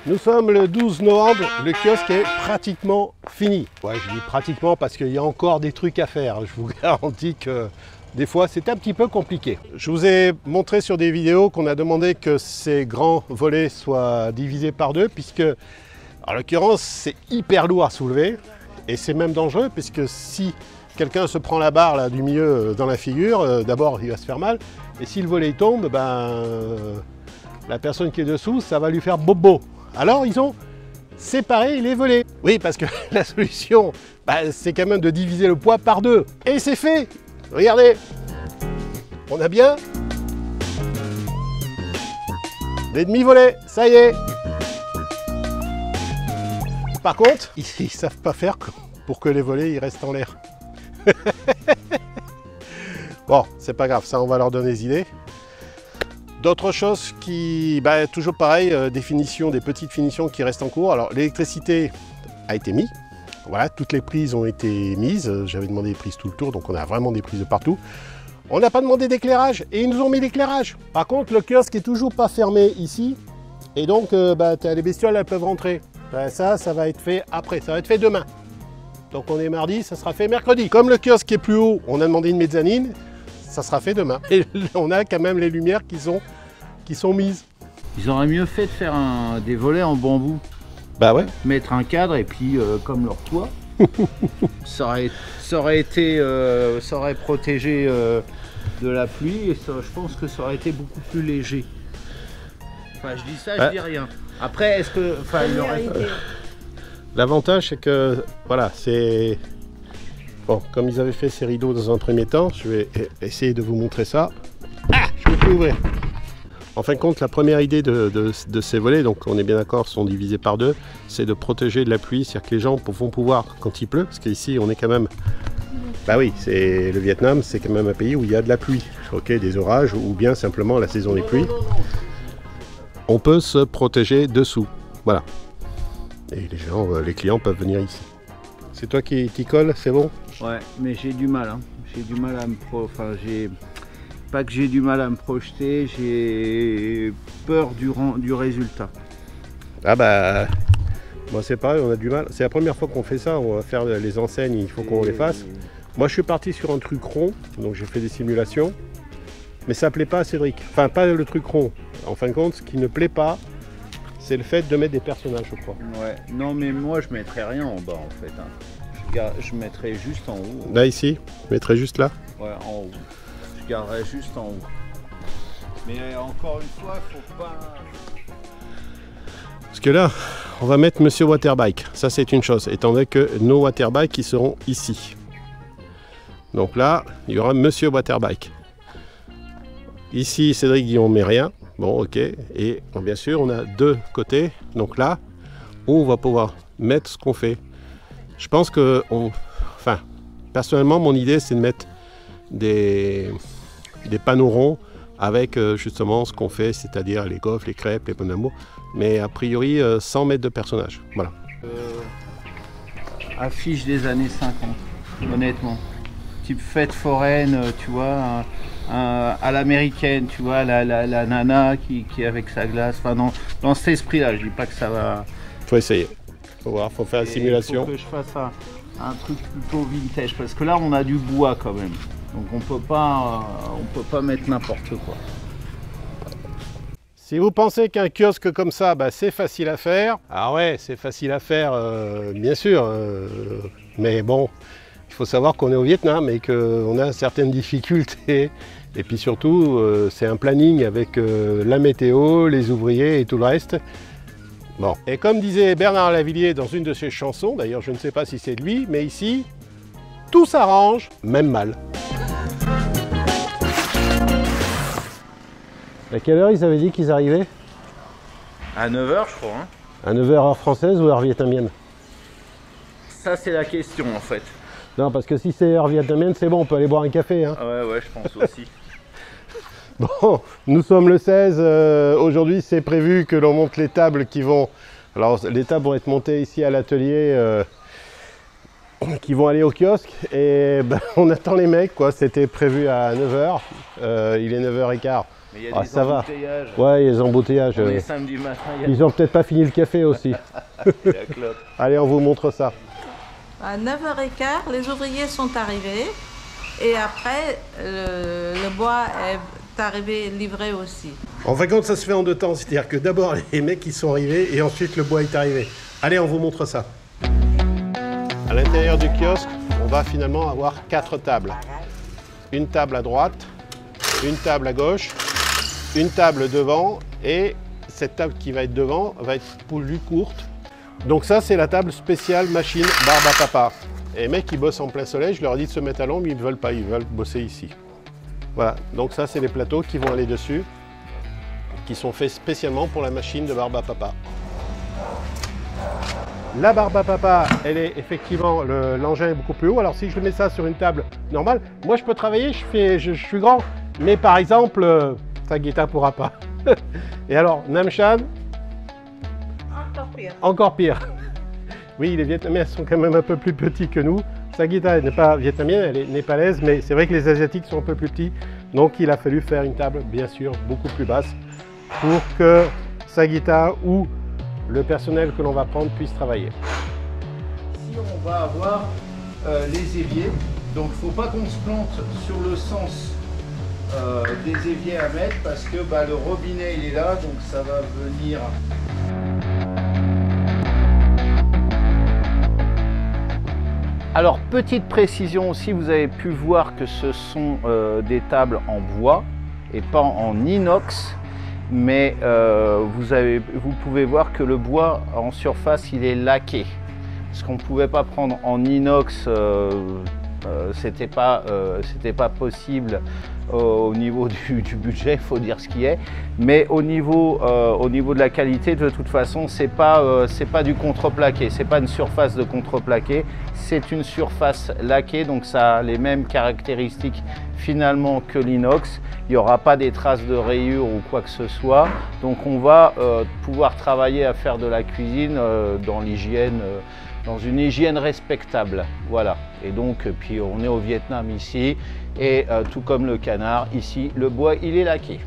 Nous sommes le 12 novembre, le kiosque est pratiquement fini. Ouais, je dis pratiquement parce qu'il y a encore des trucs à faire. Je vous garantis que des fois c'est un petit peu compliqué. Je vous ai montré sur des vidéos qu'on a demandé que ces grands volets soient divisés par deux, puisque en l'occurrence c'est hyper lourd à soulever et c'est même dangereux, puisque si quelqu'un se prend la barre là, du milieu dans la figure, d'abord il va se faire mal, et si le volet tombe, la personne qui est dessous, ça va lui faire bobo. Alors ils ont séparé les volets. Oui, parce que la solution, c'est quand même de diviser le poids par deux. Et c'est fait. Regardez. On a bien des demi-volets. Ça y est. Par contre, ils ne savent pas faire pour que les volets ils restent en l'air. Bon, c'est pas grave, ça on va leur donner des idées. D'autres choses qui, toujours pareil, définition, des petites finitions qui restent en cours. Alors l'électricité a été mise, voilà, toutes les prises ont été mises. J'avais demandé des prises tout le tour, donc on a vraiment des prises de partout. On n'a pas demandé d'éclairage et ils nous ont mis l'éclairage. Par contre, le kiosque est toujours pas fermé ici, et donc les bestioles elles peuvent rentrer. Ça va être fait après, ça va être fait demain. Donc on est mardi, ça sera fait mercredi. Comme le kiosque est plus haut, on a demandé une mezzanine. Ça sera fait demain. Et on a quand même les lumières qui sont mises. Ils auraient mieux fait de faire des volets en bambou. Bah ouais. Mettre un cadre et puis comme leur toit, ça aurait protégé de la pluie et ça, je pense que ça aurait été beaucoup plus léger. Enfin, je dis ça, je dis rien. Après, est-ce que, il aurait... L'avantage, c'est que, voilà, c'est... Bon, comme ils avaient fait ces rideaux dans un premier temps, je vais essayer de vous montrer ça. Ah, je peux plus ouvrir. En fin de compte, la première idée de ces volets, donc on est bien d'accord, sont divisés par deux, c'est de protéger de la pluie, c'est-à-dire que les gens vont pouvoir, quand il pleut, parce qu'ici on est quand même... Bah oui, c'est le Vietnam, c'est quand même un pays où il y a de la pluie, ok, des orages, ou bien simplement la saison des pluies. On peut se protéger dessous, voilà. Et les clients peuvent venir ici. C'est toi qui t'y colle, c'est bon? Ouais, mais j'ai du mal, hein. J'ai du mal à me pas que j'ai du mal à me projeter, j'ai peur du résultat. Ah moi c'est pareil, on a du mal. C'est la première fois qu'on fait ça, on va faire les enseignes, il faut qu'on les fasse. Moi je suis parti sur un truc rond, donc j'ai fait des simulations, mais ça plaît pas à Cédric. Enfin, pas le truc rond. En fin de compte, ce qui ne plaît pas, c'est le fait de mettre des personnages, je crois. Ouais, non mais moi je mettrais rien en bas en fait, hein. Je mettrais juste en haut. Là ici, je mettrais juste là. Ouais, en haut. Je garderais juste en haut. Mais encore une fois, faut pas... Parce que là, on va mettre Monsieur Waterbike. Ça c'est une chose, étant donné que nos Waterbikes qui seront ici. Donc là, il y aura Monsieur Waterbike. Ici, Cédric Guillon met rien. Bon, ok. Et bien sûr, on a deux côtés. Donc là, on va pouvoir mettre ce qu'on fait. Je pense que, personnellement, mon idée, c'est de mettre des panneaux ronds avec justement ce qu'on fait, c'est-à-dire les gaufres, les crêpes, les bonnes amours, mais a priori sans mettre de personnages. Voilà. Affiche des années 50, honnêtement. Type fête foraine, tu vois, à l'américaine, tu vois, la nana qui est avec sa glace. Enfin, dans cet esprit-là, je dis pas que ça va... Faut essayer. Faut voir, faut faire la simulation. Faut que je fasse un truc plutôt vintage, parce que là, on a du bois quand même. Donc on peut pas mettre n'importe quoi. Si vous pensez qu'un kiosque comme ça, c'est facile à faire, ah ouais, c'est facile à faire, bien sûr, mais bon, il faut savoir qu'on est au Vietnam et qu'on a certaines difficultés. Et puis surtout, c'est un planning avec la météo, les ouvriers et tout le reste. Bon. Et comme disait Bernard Lavilliers dans une de ses chansons, d'ailleurs je ne sais pas si c'est de lui, mais ici, tout s'arrange, même mal. À quelle heure ils avaient dit qu'ils arrivaient? À 9 h je crois. Hein. À 9 h heure française ou heure vietnamienne? Ça c'est la question en fait. Non, parce que si c'est heure vietnamienne, c'est bon, on peut aller boire un café. Hein. Ouais, je pense aussi. Bon, nous sommes le 16, aujourd'hui c'est prévu que l'on monte les tables qui vont... Alors les tables vont être montées ici à l'atelier, qui vont aller au kiosque, et on attend les mecs, quoi. C'était prévu à 9 h, il est 9 h 15. Mais il y a Ah, des ça va. embouteillages. Ouais, les embouteillages. On est samedi matin, il y a Ils ont peut-être pas fini le café aussi. la clope. Allez, on vous montre ça. À 9h15, les ouvriers sont arrivés et après, le bois est arrivé livré aussi. En fin de compte, ça se fait en deux temps. C'est-à-dire que d'abord, les mecs ils sont arrivés et ensuite le bois est arrivé. Allez, on vous montre ça. À l'intérieur du kiosque, on va finalement avoir 4 tables. Une table à droite, une table à gauche, une table devant et cette table qui va être devant va être plus courte. Donc ça, c'est la table spéciale machine barbe à papa. Et les mecs qui bossent en plein soleil, je leur dis de se mettre à l'ombre, ils ne veulent pas, ils veulent bosser ici. Voilà, donc ça, c'est les plateaux qui vont aller dessus, qui sont faits spécialement pour la machine de barbe à papa. La barbe à papa, elle est effectivement, l'engin est beaucoup plus haut. Alors si je mets ça sur une table normale, moi je peux travailler, je suis grand. Mais par exemple, Sagita pourra pas. Et alors, Namchan, Encore pire. encore pire. Oui, les Vietnamiens sont quand même un peu plus petits que nous. Sagita n'est pas vietnamienne, elle est népalaise, mais c'est vrai que les Asiatiques sont un peu plus petits. Donc il a fallu faire une table, bien sûr, beaucoup plus basse pour que Sagita ou le personnel que l'on va prendre puisse travailler. Ici, on va avoir les éviers. Donc, il ne faut pas qu'on se plante sur le sens des éviers à mettre parce que le robinet, il est là, donc ça va venir. Alors, petite précision aussi, vous avez pu voir que ce sont des tables en bois et pas en inox. Mais vous pouvez voir que le bois en surface il est laqué. Ce qu'on ne pouvait pas prendre en inox, c'était pas possible au niveau du budget, il faut dire ce qui est. Mais au niveau de la qualité, de toute façon, c'est pas du contreplaqué, c'est pas une surface de contreplaqué, c'est une surface laquée, donc ça a les mêmes caractéristiques finalement que l'inox. Il n'y aura pas des traces de rayures ou quoi que ce soit. Donc on va pouvoir travailler à faire de la cuisine dans l'hygiène, dans une hygiène respectable. Voilà. Et donc, puis on est au Vietnam ici, et tout comme le canard, ici, le bois, il est laqué.